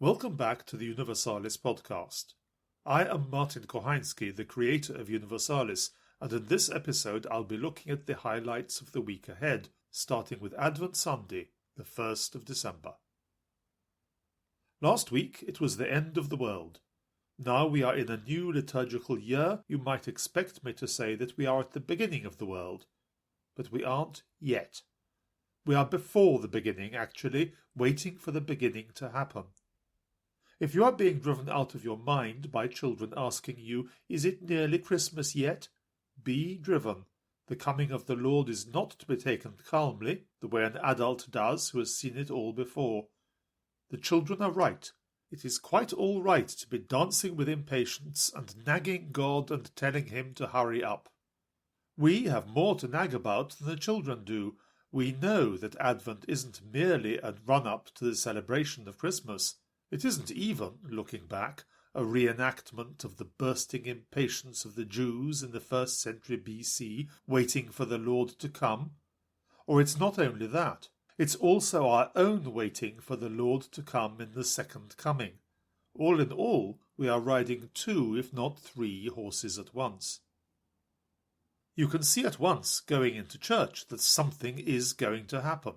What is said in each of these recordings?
Welcome back to the Universalis podcast. I am Martin Kochański, the creator of Universalis, and in this episode I'll be looking at the highlights of the week ahead, starting with Advent Sunday, the 1st of December. Last week it was the end of the world. Now we are in a new liturgical year. You might expect me to say that we are at the beginning of the world, but we aren't yet. We are before the beginning, actually, waiting for the beginning to happen. If you are being driven out of your mind by children asking you, "Is it nearly Christmas yet?" be driven. The coming of the Lord is not to be taken calmly, the way an adult does who has seen it all before. The children are right. It is quite all right to be dancing with impatience and nagging God and telling him to hurry up. We have more to nag about than the children do. We know that Advent isn't merely a run-up to the celebration of Christmas. It isn't even, looking back, a reenactment of the bursting impatience of the Jews in the 1st century BC, waiting for the Lord to come. Or it's not only that, it's also our own waiting for the Lord to come in the second coming. All in all, we are riding 2, if not 3 horses at once. You can see at once, going into church, that something is going to happen.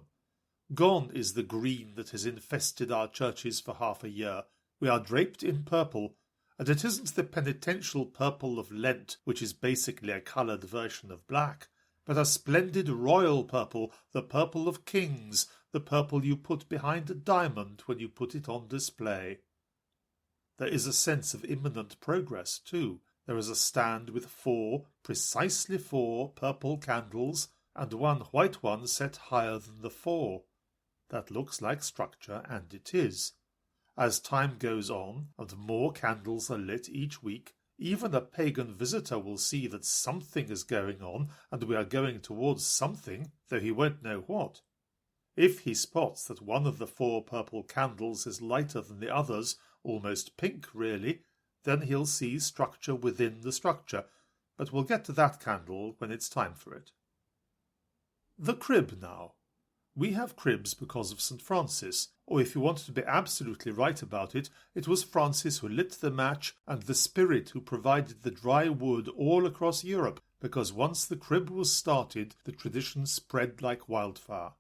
Gone is the green that has infested our churches for half a year. We are draped in purple, and it isn't the penitential purple of Lent, which is basically a coloured version of black, but a splendid royal purple, the purple of kings, the purple you put behind a diamond when you put it on display. There is a sense of imminent progress, too. There is a stand with precisely four purple candles, and one white one set higher than the 4. That looks like structure, and it is. As time goes on, and more candles are lit each week, even a pagan visitor will see that something is going on, and we are going towards something, though he won't know what. If he spots that one of the 4 purple candles is lighter than the others, almost pink really, then he'll see structure within the structure, but we'll get to that candle when it's time for it. The crib now. We have cribs because of St. Francis, or if you want to be absolutely right about it, it was Francis who lit the match and the spirit who provided the dry wood all across Europe, because once the crib was started, the tradition spread like wildfire.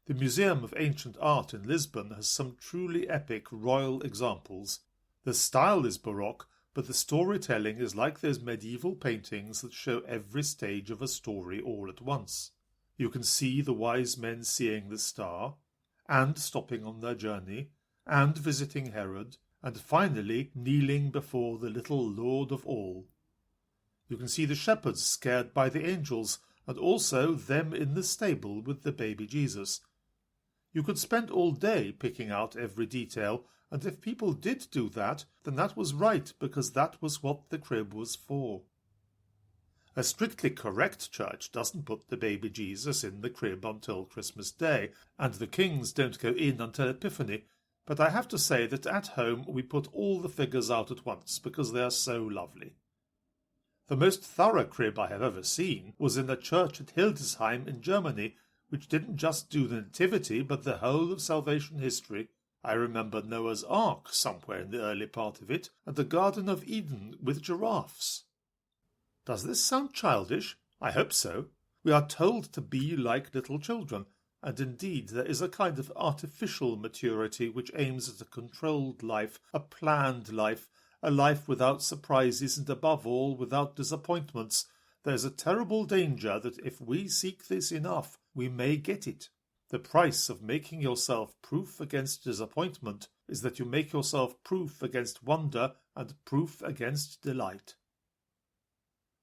The Museum of Ancient Art in Lisbon has some truly epic royal examples. The style is Baroque, but the storytelling is like those medieval paintings that show every stage of a story all at once. You can see the wise men seeing the star, and stopping on their journey, and visiting Herod, and finally kneeling before the little Lord of all. You can see the shepherds scared by the angels, and also them in the stable with the baby Jesus. You could spend all day picking out every detail, and if people did do that, then that was right, because that was what the crib was for. A strictly correct church doesn't put the baby Jesus in the crib until Christmas Day, and the kings don't go in until Epiphany, but I have to say that at home we put all the figures out at once because they are so lovely. The most thorough crib I have ever seen was in a church at Hildesheim in Germany, which didn't just do the Nativity but the whole of salvation history. I remember Noah's Ark somewhere in the early part of it, and the Garden of Eden with giraffes. Does this sound childish? I hope so. We are told to be like little children, and indeed there is a kind of artificial maturity which aims at a controlled life, a planned life, a life without surprises and above all without disappointments. There is a terrible danger that if we seek this enough, we may get it. The price of making yourself proof against disappointment is that you make yourself proof against wonder and proof against delight.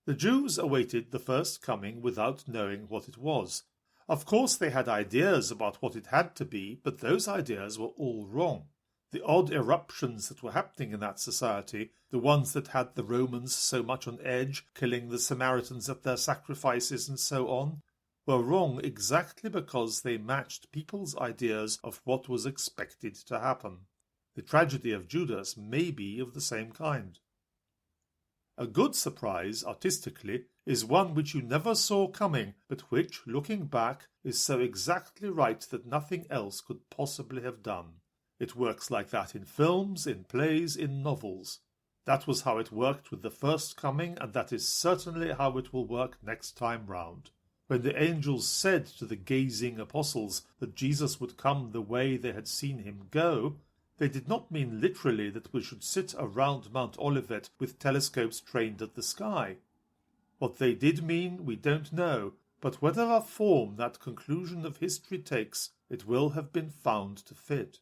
The Jews awaited the first coming without knowing what it was. Of course they had ideas about what it had to be, but those ideas were all wrong. The odd eruptions that were happening in that society, the ones that had the Romans so much on edge, killing the Samaritans at their sacrifices and so on, were wrong exactly because they matched people's ideas of what was expected to happen. The tragedy of Judas may be of the same kind. A good surprise, artistically, is one which you never saw coming, but which, looking back, is so exactly right that nothing else could possibly have done. It works like that in films, in plays, in novels. That was how it worked with the first coming, and that is certainly how it will work next time round. When the angels said to the gazing apostles that Jesus would come the way they had seen him go, they did not mean literally that we should sit around Mount Olivet with telescopes trained at the sky. What they did mean we don't know, but whatever form that conclusion of history takes, it will have been found to fit.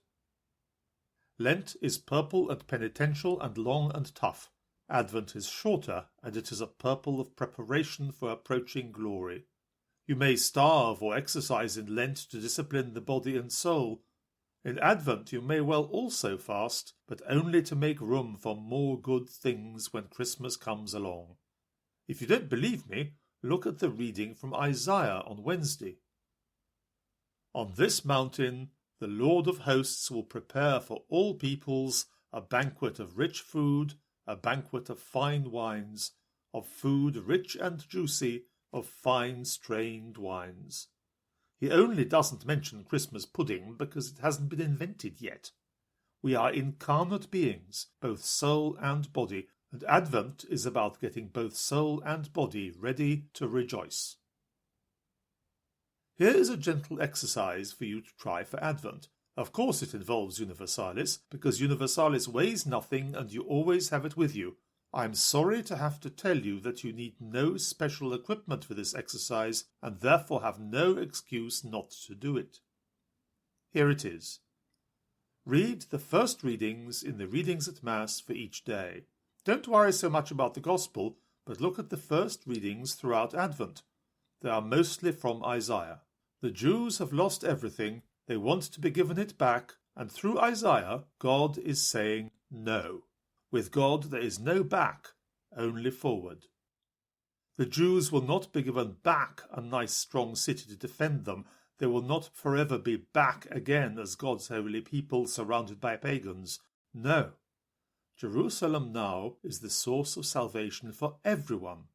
Lent is purple and penitential and long and tough. Advent is shorter, and it is a purple of preparation for approaching glory. You may starve or exercise in Lent to discipline the body and soul. In Advent you may well also fast, but only to make room for more good things when Christmas comes along. If you don't believe me, look at the reading from Isaiah on Wednesday. On this mountain the Lord of hosts will prepare for all peoples a banquet of rich food, a banquet of fine wines, of food rich and juicy, of fine strained wines. He only doesn't mention Christmas pudding because it hasn't been invented yet. We are incarnate beings, both soul and body, and Advent is about getting both soul and body ready to rejoice. Here is a gentle exercise for you to try for Advent. Of course it involves Universalis, because Universalis weighs nothing and you always have it with you. I am sorry to have to tell you that you need no special equipment for this exercise and therefore have no excuse not to do it. Here it is. Read the first readings in the readings at Mass for each day. Don't worry so much about the Gospel, but look at the first readings throughout Advent. They are mostly from Isaiah. The Jews have lost everything, they want to be given it back, and through Isaiah, God is saying no. With God there is no back, only forward. The Jews will not be given back a nice strong city to defend them. They will not forever be back again as God's holy people surrounded by pagans. No. Jerusalem now is the source of salvation for everyone.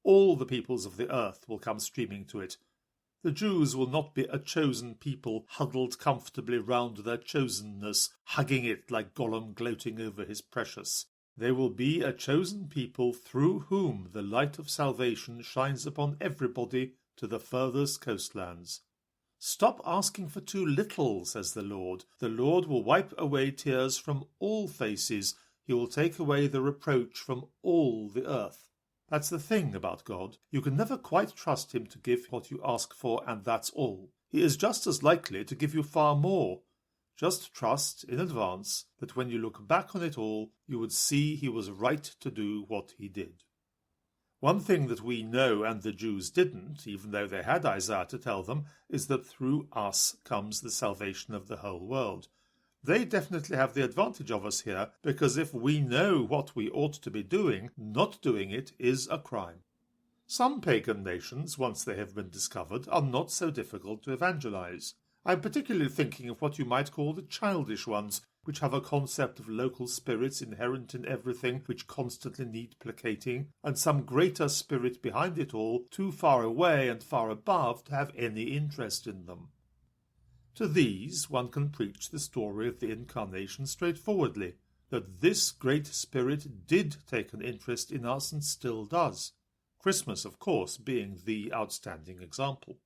All the peoples of the earth will come streaming to it. The Jews will not be a chosen people huddled comfortably round their chosenness, hugging it like Gollum gloating over his precious. They will be a chosen people through whom the light of salvation shines upon everybody to the furthest coastlands. Stop asking for too little, says the Lord. The Lord will wipe away tears from all faces. He will take away the reproach from all the earth. That's the thing about God. You can never quite trust him to give what you ask for, and that's all. He is just as likely to give you far more. Just trust in advance that when you look back on it all, you would see he was right to do what he did. One thing that we know and the Jews didn't, even though they had Isaiah to tell them, is that through us comes the salvation of the whole world. They definitely have the advantage of us here, because if we know what we ought to be doing, not doing it is a crime. Some pagan nations, once they have been discovered, are not so difficult to evangelize. I'm particularly thinking of what you might call the childish ones, which have a concept of local spirits inherent in everything which constantly need placating, and some greater spirit behind it all, too far away and far above to have any interest in them. To these one can preach the story of the Incarnation straightforwardly, that this great spirit did take an interest in us and still does. Christmas, of course, being the outstanding example.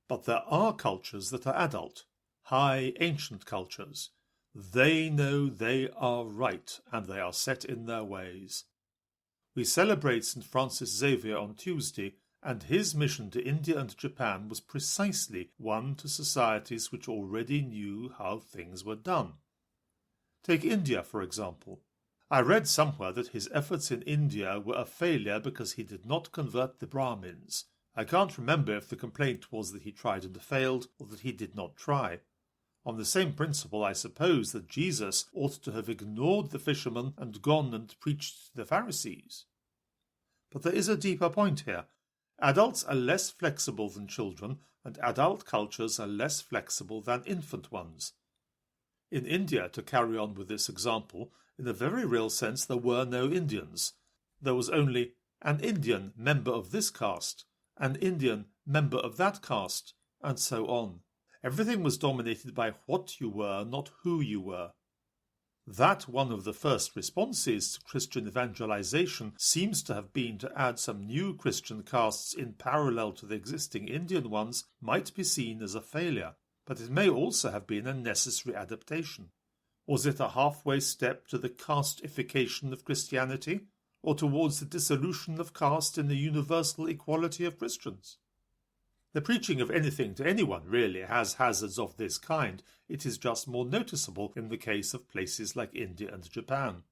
But there are cultures that are adult, high ancient cultures. They know they are right, and they are set in their ways. We celebrate St. Francis Xavier on Tuesday, and his mission to India and Japan was precisely one to societies which already knew how things were done. Take India, for example. I read somewhere that his efforts in India were a failure because he did not convert the Brahmins. I can't remember if the complaint was that he tried and failed, or that he did not try. On the same principle, I suppose that Jesus ought to have ignored the fishermen and gone and preached to the Pharisees. But there is a deeper point here. Adults are less flexible than children, and adult cultures are less flexible than infant ones. In India, to carry on with this example, in a very real sense there were no Indians. There was only an Indian member of this caste, an Indian member of that caste, and so on. Everything was dominated by what you were, not who you were. That one of the first responses to Christian evangelization seems to have been to add some new Christian castes in parallel to the existing Indian ones might be seen as a failure, but it may also have been a necessary adaptation. Was it a halfway step to the casteification of Christianity, or towards the dissolution of caste in the universal equality of Christians? The preaching of anything to anyone really has hazards of this kind. It is just more noticeable in the case of places like India and Japan.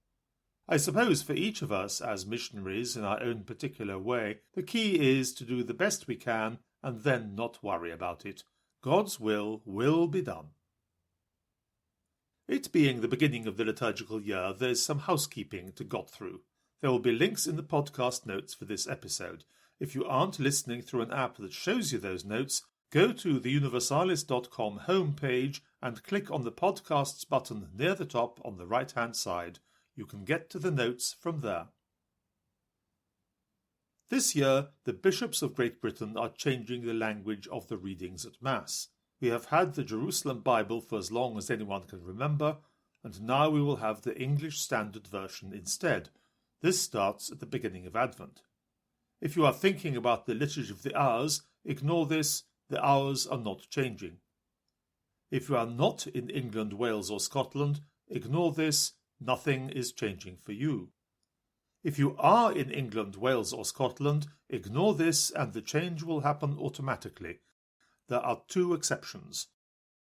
I suppose for each of us as missionaries in our own particular way, the key is to do the best we can and then not worry about it. God's will be done. It being the beginning of the liturgical year, there is some housekeeping to got through. There will be links in the podcast notes for this episode. If you aren't listening through an app that shows you those notes, go to the universalis.com homepage and click on the podcasts button near the top on the right-hand side. You can get to the notes from there. This year, the bishops of Great Britain are changing the language of the readings at Mass. We have had the Jerusalem Bible for as long as anyone can remember, and now we will have the English Standard Version instead. This starts at the beginning of Advent. If you are thinking about the Liturgy of the Hours, ignore this. The hours are not changing. If you are not in England, Wales or Scotland, ignore this. Nothing is changing for you. If you are in England, Wales or Scotland, ignore this and the change will happen automatically. There are two exceptions.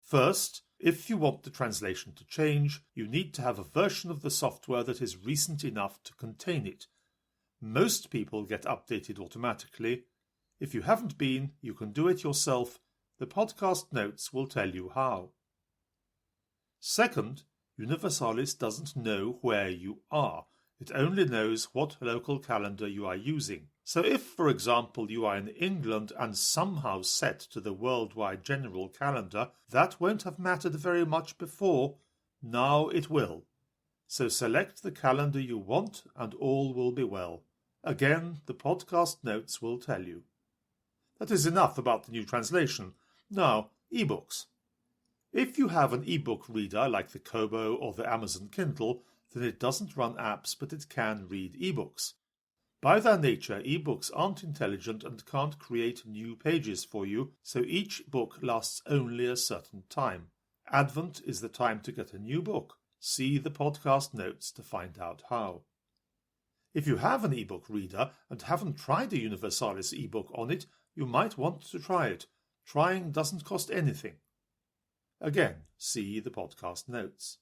First, if you want the translation to change, you need to have a version of the software that is recent enough to contain it. Most people get updated automatically. If you haven't been, you can do it yourself. The podcast notes will tell you how. Second, Universalis doesn't know where you are. It only knows what local calendar you are using. So if, for example, you are in England and somehow set to the worldwide general calendar, that won't have mattered very much before. Now it will. So select the calendar you want and all will be well. Again, the podcast notes will tell you. That is enough about the new translation. Now, ebooks. If you have an ebook reader like the Kobo or the Amazon Kindle, then it doesn't run apps, but it can read ebooks. By their nature, ebooks aren't intelligent and can't create new pages for you, so each book lasts only a certain time. Advent is the time to get a new book. See the podcast notes to find out how. If you have an ebook reader and haven't tried a Universalis ebook on it, you might want to try it. Trying doesn't cost anything. Again, see the podcast notes.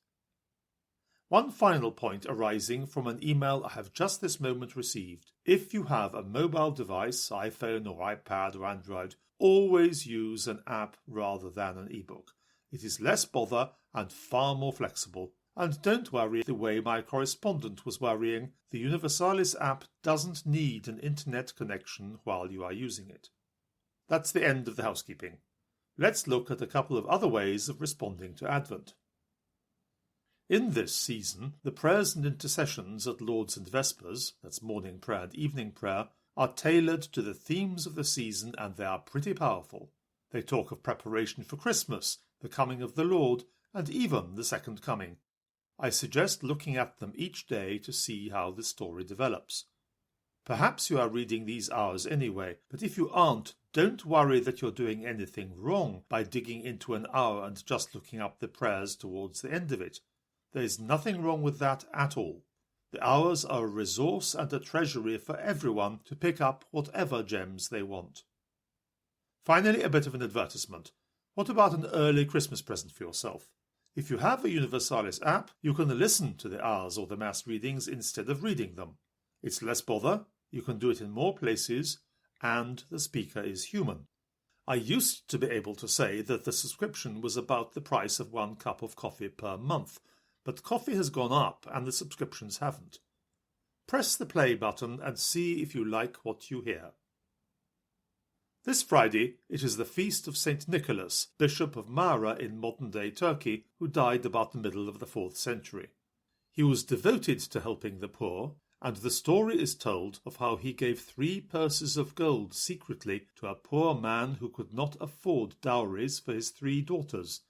One final point arising from an email I have just this moment received. If you have a mobile device, iPhone or iPad or Android, always use an app rather than an ebook. It is less bother and far more flexible. And don't worry the way my correspondent was worrying. The Universalis app doesn't need an internet connection while you are using it. That's the end of the housekeeping. Let's look at a couple of other ways of responding to Advent. In this season, the prayers and intercessions at Lauds and Vespers, that's morning prayer and evening prayer, are tailored to the themes of the season and they are pretty powerful. They talk of preparation for Christmas, the coming of the Lord, and even the second coming. I suggest looking at them each day to see how the story develops. Perhaps you are reading these hours anyway, but if you aren't, don't worry that you're doing anything wrong by digging into an hour and just looking up the prayers towards the end of it. There is nothing wrong with that at all. The hours are a resource and a treasury for everyone to pick up whatever gems they want. Finally, a bit of an advertisement. What about an early Christmas present for yourself? If you have a Universalis app, you can listen to the hours or the Mass readings instead of reading them. It's less bother, you can do it in more places, and the speaker is human. I used to be able to say that the subscription was about the price of 1 cup of coffee per month, but coffee has gone up and the subscriptions haven't. Press the play button and see if you like what you hear. This Friday it is the feast of St. Nicholas, Bishop of Mara in modern-day Turkey, who died about the middle of the 4th century. He was devoted to helping the poor, and the story is told of how he gave 3 purses of gold secretly to a poor man who could not afford dowries for his 3 daughters,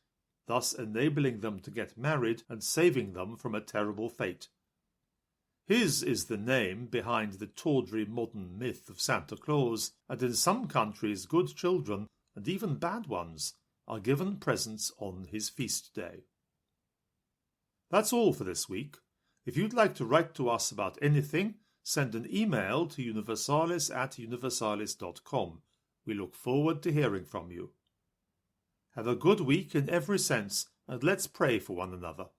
thus enabling them to get married and saving them from a terrible fate. His is the name behind the tawdry modern myth of Santa Claus, and in some countries good children, and even bad ones, are given presents on his feast day. That's all for this week. If you'd like to write to us about anything, send an email to universalis@universalis.com. We look forward to hearing from you. Have a good week in every sense, and let's pray for one another.